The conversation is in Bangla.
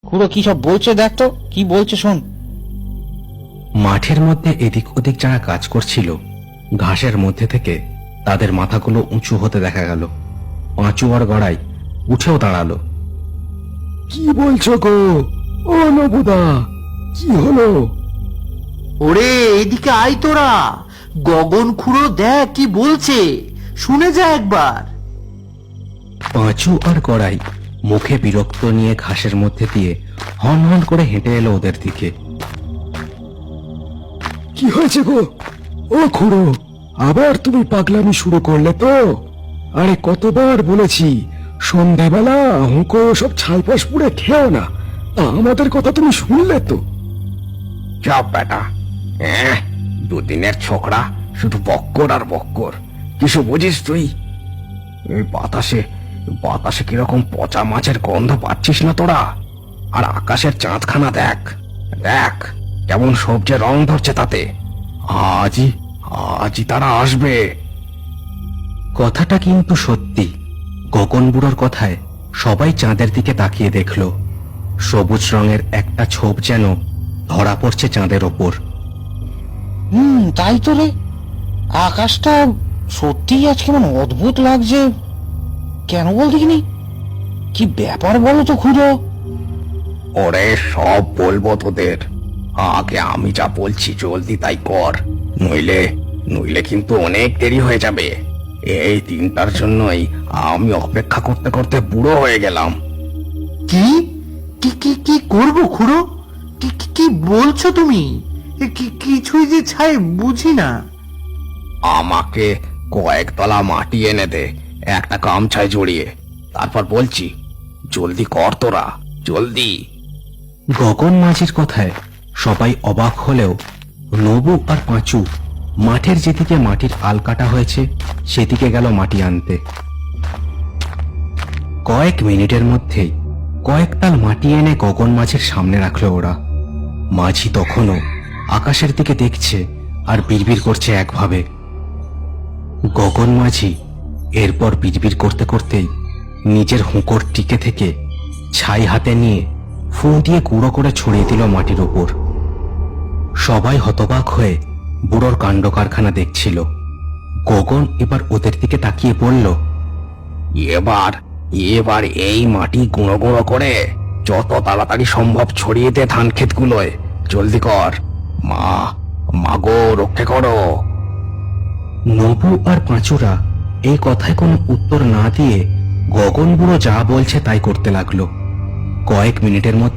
খুড়ো কি সব বলছে, দেখ তো কি বলছে শোন। মাঠের মধ্যে এদিক ওদিক যারা কাজ করছিল, ঘাসের মধ্যে থেকে তাদের মাথাগুলো উঁচু হতে দেখা গেল। পাঁচু আর গড়াই উঠেও দাঁড়ালো। কি বলছো গো? ও নবুদা, কি হলো? ওরে এদিকে আয় তোরা, গগন খুড়ো দেখ কি বলছে, শুনে যা একবার। পাঁচু আর গড়াই মুখে বিরক্ত নিয়ে ঘাসের মধ্যে দিয়ে হন হন করে হেঁটে এলো ওদের দিকে। কি হয়েছে গো? ও খুড়ো, আবার তুমি পাগলামি শুরু করলে তো? আরে কতবার বলেছি সন্ধ্যাবেলা হুঁকো সব ছাইপাশ পুড়ে খেও না, তা আমাদের কথা তুমি শুনলে তো? চাপ বেটা, দুদিনের ছোকরা, শুধু বক্কর আর বক্কর। কিছু বুঝিস তুই? এই বাতাসে বাতাসে কিরকম পচা মাছের গন্ধ পাচ্ছিস না তোরা? আর আকাশের চাঁদখানা দেখ, দেখ কেমন সবজে রং ধরছে তাতে। আজই আজই তারা আসবে। কথাটা কিন্তু সত্যি। গগন বুড়োর কথায় সবাই চাঁদের দিকে তাকিয়ে দেখল। সবুজ রঙের একটা ছোপ যেন ধরা পড়ছে চাঁদের ওপর। তাই তো রে, আকাশটা সত্যিই আজ কেমন অদ্ভুত লাগছে। কেন বল দেখিনি, কি ব্যাপার বলো তো খুড়ো? ওরে সব বলবো তোদের, আগে আমি যা বলছি জলদি তাই কর, নইলে নইলে কিন্তু অনেক দেরি হয়ে যাবে। এই দিনটার জন্যই আমি অপেক্ষা করতে করতে বুড়ো হয়ে গেলাম। কি কি কি কি করবো খুড়ো? কি কি কি বলছো তুমি? কিছুই যে ছাই বুঝি না। আমাকে কয়েকতলা মাটি এনে দে, একটা গামছায় জড়িয়ে, তারপর বলছি। জলদি কর তোরা, জলদি। গগন মাঝির কথায় সবাই অবাক হলেও নবু আর পাঁচু মাঠের যেদিকে মাটির আল কাটা হয়েছে সেদিকে গেল মাটি আনতে। কয়েক মিনিটের মধ্যেই কয়েক তাল মাটি এনে গগন মাঝির সামনে রাখলো ওরা। মাঝি তখনও আকাশের দিকে দেখছে আর বিড়বিড় করছে একভাবে। গগন মাঝি এরপর বিড়বিড় করতে করতেই নিজের হুঁকোর টিকে থেকে ছাই হাতে নিয়ে ফু দিয়ে গুঁড়ো করে ছড়িয়ে দিল মাটির ওপর। সবাই হতবাক হয়ে বুড়োর কাণ্ড কারখানা দেখছিল। গগন এবার ওদের দিকে তাকিয়ে বলল, এবার এবার এই মাটি গুঁড়ো গুঁড়ো করে যত তাড়াতাড়ি সম্ভব ছড়িয়ে দে ধান ক্ষেতগুলোয়, জলদি কর। মাগো রক্ষে করো। নবু আর পাঁচুরা এই কথায় কোনো উত্তর না দিয়ে গগন বুড়ো যা বলছে তাই করতে লাগলো। কয়েক মিনিটের মধ্যে